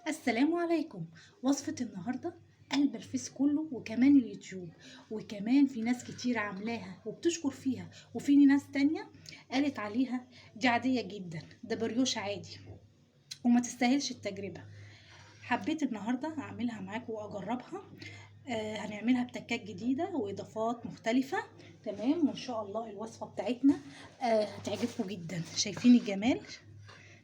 السلام عليكم. وصفة النهاردة قلب الفيس كله وكمان اليوتيوب، وكمان في ناس كتير عاملاها وبتشكر فيها، وفي ناس تانية قالت عليها دي عادية جدا، ده بريوش عادي وما تستاهلش التجربة. حبيت النهاردة اعملها معاكم واجربها. هنعملها بتكات جديدة واضافات مختلفة. تمام، وان شاء الله الوصفة بتاعتنا هتعجبكم جدا. شايفين الجمال؟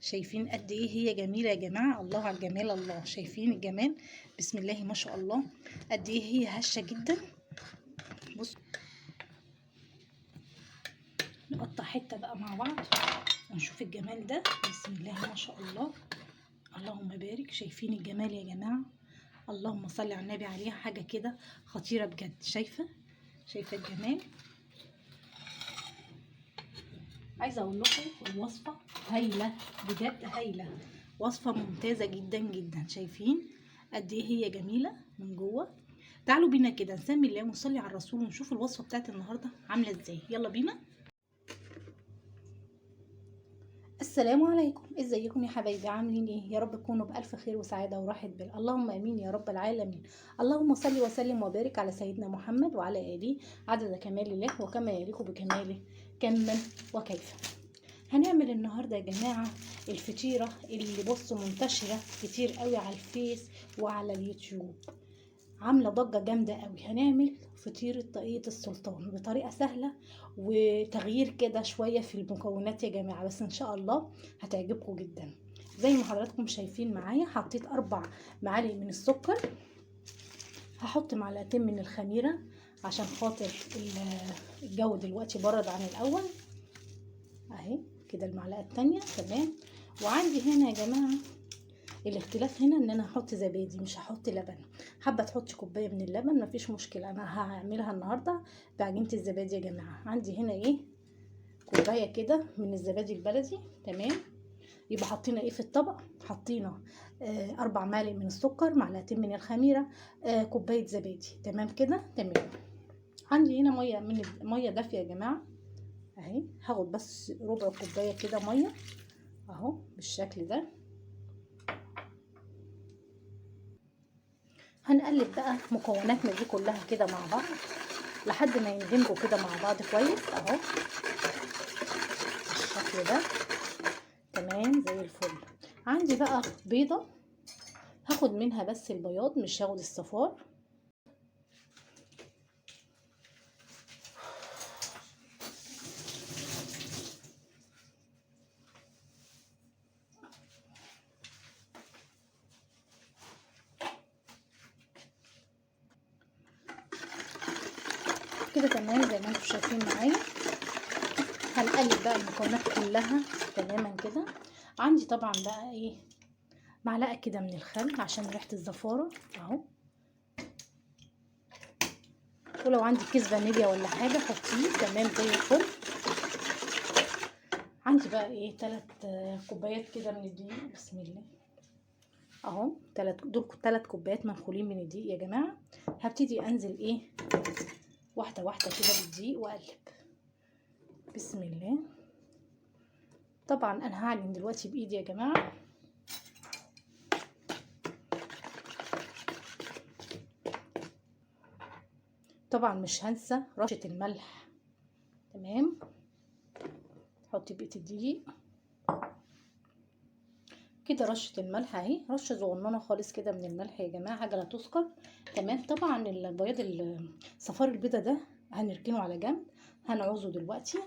شايفين قد ايه هي جميله يا جماعه؟ الله على الجمال، الله، شايفين الجمال؟ بسم الله ما شاء الله. قد ايه هي هشه جدا. بص، نقطع حته بقى مع بعض ونشوف الجمال ده. بسم الله ما شاء الله، اللهم بارك. شايفين الجمال يا جماعه؟ اللهم صل على النبي، عليها حاجه كده خطيره بجد. شايفه الجمال؟ عايزه اقول لكم الوصفه هايله، بجد هايله، وصفه ممتازه جدا جدا. شايفين قد ايه هي جميله من جوه؟ تعالوا بينا كده نسمي الله ونصلي على الرسول ونشوف الوصفه بتاعت النهارده عامله ازاي. يلا بينا. السلام عليكم، ازيكم يا حبايبي؟ عاملين ايه؟ يا رب تكونوا بالف خير وسعاده وراحه بال. اللهم امين يا رب العالمين. اللهم صل وسلم وبارك على سيدنا محمد وعلى اله عدد كمال الله وكما يليق بكماله، كما وكيف. هنعمل النهارده يا جماعه الفطيره اللي بصوا منتشره كتير قوي على الفيس وعلى اليوتيوب، عامله ضجه جامده قوي. هنعمل فطيره طاقية السلطان بطريقه سهله وتغيير كده شويه في المكونات يا جماعه، بس ان شاء الله هتعجبكم جدا. زي ما حضراتكم شايفين معايا، حطيت 4 معالق من السكر، هحط معلقتين من الخميره عشان خاطر الجو دلوقتي برد عن الاول. اهي كده المعلقه التانية. تمام. وعندي هنا يا جماعه الاختلاف هنا ان انا هحط زبادي مش هحط لبن. حابه تحطي كوبايه من اللبن مفيش مشكله، انا هعملها النهارده بعجينه الزبادي يا جماعه. عندي هنا ايه، كوبايه كده من الزبادي البلدي. تمام. يبقى حطينا ايه في الطبق؟ حطينا 4 معالق من السكر، معلقتين من الخميره، كوبايه زبادي. تمام كده؟ تمام. عندي هنا ميه دافيه يا جماعه اهي. هاخد بس ربع كوبايه كده ميه اهو بالشكل ده. هنقلب بقى مكوناتنا دي كلها كده مع بعض لحد ما يندمجوا كده مع بعض كويس اهو بالشكل ده. تمام زي الفل. عندي بقى بيضة، هاخد منها بس البياض مش هاخد الصفار. كده تمام زي ما انتم شايفين معايا. هنقلب بقى المكونات كلها تماما كده. عندي طبعا بقى ايه، معلقة كده من الخل عشان ريحة الزفارة اهو، ولو عندي كيس فانيليا ولا حاجة حطيه. تمام زي الفل. عندي بقى ايه 3 كوبايات كده من الدقيق. بسم الله اهو، دول 3 كوبايات منخولين من الدقيق يا جماعه. هبتدي انزل ايه واحده واحده كده بالدقيق واقلب. بسم الله. طبعا انا هعجن دلوقتي بايدي يا جماعه. طبعا مش هنسى رشه الملح. تمام. حطي بقيه الدقيق كده، رشه الملح اهي، رشه صغننه خالص كده من الملح يا جماعه، حاجه لا تذكر. تمام. طبعا البياض صفار البيضه ده هنركنه على جنب، هنعوزه دلوقتي.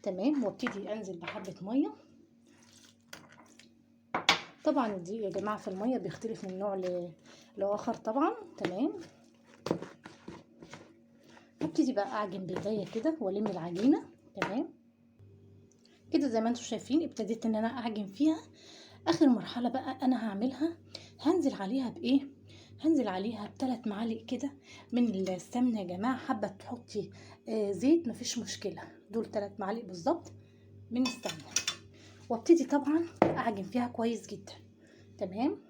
تمام. وابتدي انزل بحبه ميه. طبعا الدقيق يا جماعه في الميه بيختلف من نوع لاخر طبعا. تمام. هبتدي بقى اعجن بايديا كده والم العجينه. تمام كده زي ما انتم شايفين ابتديت ان انا اعجن فيها. اخر مرحله بقى انا هعملها، هنزل عليها بايه؟ هنزل عليها ب3 معالق كده من السمنه يا جماعه. حابه تحطي زيت مفيش مشكله، دول 3 معالق بالظبط من السمنه. وابتدي طبعا اعجن فيها كويس جدا. تمام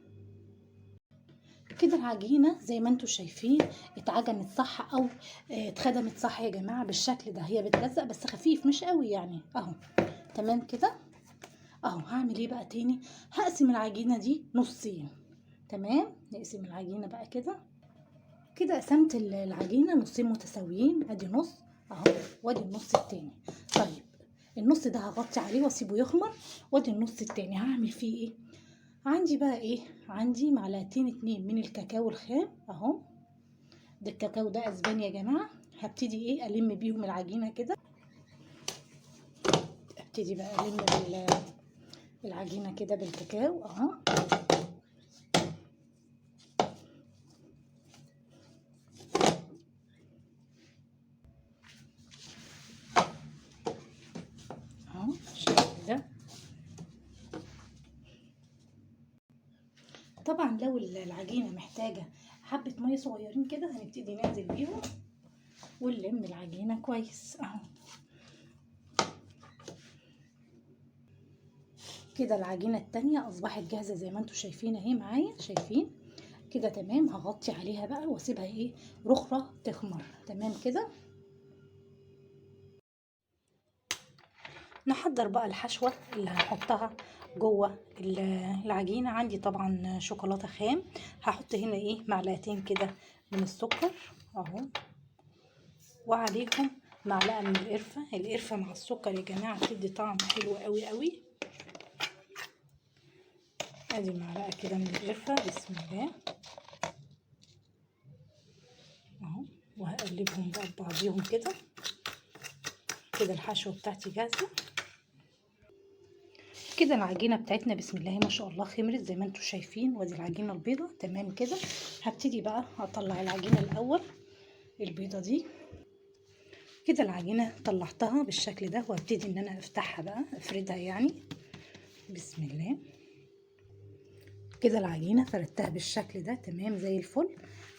كده العجينه زي ما انتم شايفين اتعجنت صح او اتخدمت صح يا جماعه بالشكل ده. هي بتلزق بس خفيف مش قوي يعني اهو. تمام كده اهو. هعمل ايه بقى تاني؟ هقسم العجينه دي نصين. تمام. نقسم العجينه بقى كده. كده قسمت العجينه نصين متساويين، ادي نص اهو وادي النص التاني. طيب النص ده هغطي عليه واسيبه يخمر، وادي النص التاني هعمل فيه ايه؟ عندي بقى ايه؟ عندي معلقتين 2 من الكاكاو الخام اهو، ده الكاكاو ده اسباني يا جماعه. هبتدي ايه؟ الم بيهم العجينه كده. ابتدي بقى الم العجينه كده بالكاكاو اهو. اهو بالشكل ده. طبعا لو العجينه محتاجه حبه ميه صغيرين كده هنبتدي ننزل بيهم ونلم العجينه كويس اهو. كده العجينه التانية اصبحت جاهزه زي ما انتم شايفين اهي معايا، شايفين كده تمام. هغطي عليها بقى واسيبها ايه؟ رخرة تخمر تمام كده. نحضر بقى الحشوة اللي هنحطها جوه العجينة. عندي طبعا شوكولاتة خام، هحط هنا ايه؟ معلقتين كده من السكر اهو، وعليهم معلقة من القرفة. القرفة مع السكر يا جماعة بتدي طعم حلو قوي قوي. ادي معلقة كده من القرفة بسم الله اهو، وهقلبهم بقى ببعضيهم كده. كده الحشوة بتاعتي جاهزة. كده العجينه بتاعتنا بسم الله ما شاء الله خمرت زي ما انتم شايفين، وادي العجينه البيضه تمام كده. هبتدي بقى اطلع العجينه الاول البيضه دي. كده العجينه طلعتها بالشكل ده، وهبتدي ان انا افتحها بقى افردها يعني بسم الله. كده العجينه فردتها بالشكل ده تمام زي الفل.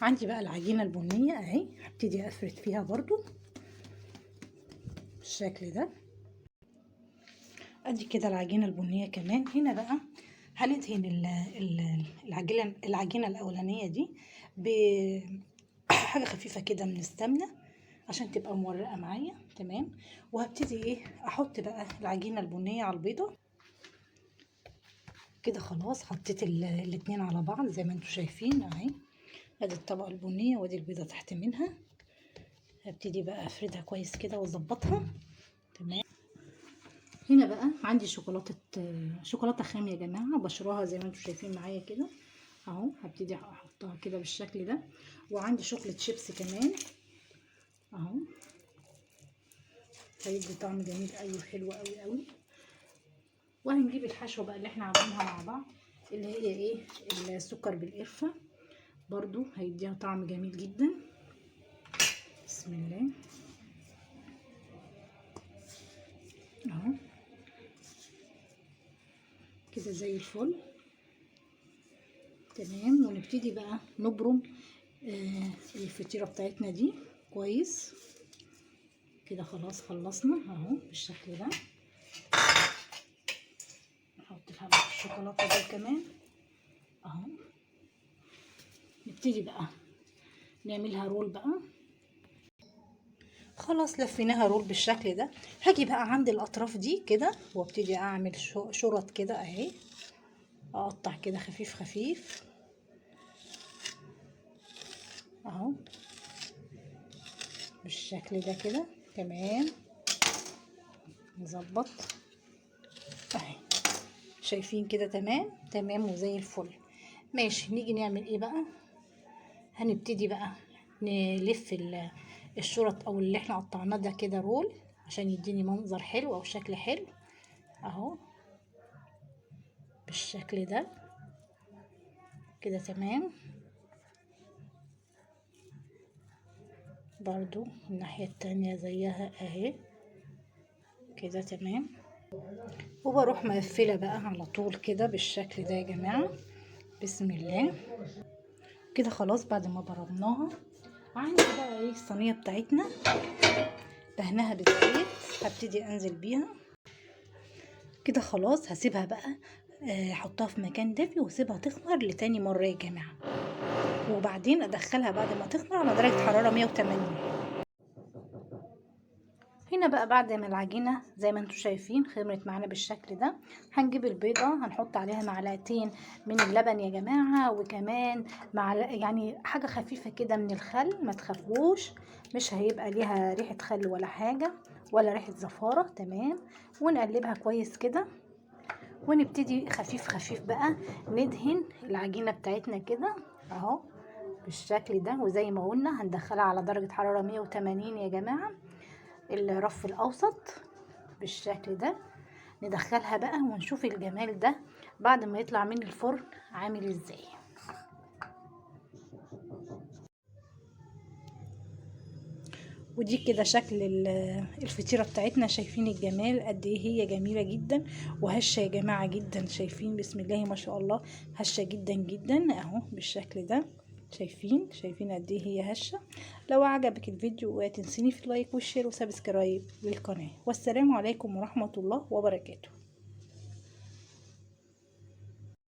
عندي بقى العجينه البنيه اهي، هبتدي افرد فيها برضو بالشكل ده. ادي كده العجينه البنيه كمان. هنا بقى هندهن العجينه الاولانيه دي بحاجه خفيفه كده من السمنه عشان تبقى مورقه معايا تمام. وهبتدي ايه؟ احط بقى العجينه البنيه على البيضه كده. خلاص حطيت الاتنين على بعض زي ما انتم شايفين اهي. ادي الطبقه البنيه وادي البيضه تحت منها. هبتدي بقى افردها كويس كده واظبطها تمام. هنا بقى عندي شوكولاته خام يا جماعه، بشراها زي ما انتم شايفين معايا كده اهو. هبتدي احطها كده بالشكل ده. وعندي شوكولاته شيبسي كمان اهو، هيدي طعم جميل قوي وحلو قوي قوي. وهنجيب الحشوه بقى اللي احنا عاملينها مع بعض اللي هي ايه؟ السكر بالقرفه، برضو هيديها طعم جميل جدا بسم الله اهو. كده زي الفل تمام. ونبتدي بقى نبرم الفطيره بتاعتنا دي كويس كده. خلاص خلصنا اهو بالشكل ده. نحط فيها بقى الشوكولاته دي كمان اهو. نبتدي بقى نعملها رول بقى. خلاص لفيناها رول بالشكل ده. هاجي بقى عند الاطراف دي كده وابتدي اعمل شرط كده اهي، اقطع كده خفيف خفيف اهو بالشكل ده كده تمام. نظبط اهي، شايفين كده تمام تمام وزي الفل. ماشي، نيجي نعمل ايه بقى؟ هنبتدي بقى نلف الشرط او اللي احنا قطعناه ده كده رول عشان يديني منظر حلو او شكل حلو اهو بالشكل ده كده تمام. برضو الناحية التانية زيها اهي كده تمام. وبروح مقفلة بقى على طول كده بالشكل ده يا جماعة بسم الله كده. خلاص بعد ما برمناها عندي بقى ايه؟ الصينية بتاعتنا دهنها بالزيت، هبتدي انزل بيها كده. خلاص هسيبها بقى احطها في مكان دافي واسيبها تخمر لتاني مرة يا جماعة، وبعدين ادخلها بعد ما تخمر على درجة حرارة 180. هنا بقى بعد ما العجينة زي ما انتم شايفين خمرت معانا بالشكل ده، هنجيب البيضة هنحط عليها معلقتين من اللبن يا جماعة، وكمان يعني حاجة خفيفة كده من الخل، ما تخافوش مش هيبقى ليها ريحة خل ولا حاجة ولا ريحة زفارة. تمام. ونقلبها كويس كده، ونبتدي خفيف خفيف بقى ندهن العجينة بتاعتنا كده اهو بالشكل ده. وزي ما قلنا هندخلها على درجة حرارة 180 يا جماعة، الرف الاوسط بالشكل ده. ندخلها بقى ونشوف الجمال ده بعد ما يطلع من الفرن عامل ازاي. ودي كده شكل الفطيرة بتاعتنا. شايفين الجمال قد ايه هي جميلة جدا وهشة يا جماعة جدا. شايفين بسم الله ما شاء الله هشة جدا جدا اهو بالشكل ده. شايفين قد ايه هي هشة. لو عجبك الفيديو اوعي تنسيني في اللايك والشير وسبسكرايب للقناة. والسلام عليكم ورحمة الله وبركاته.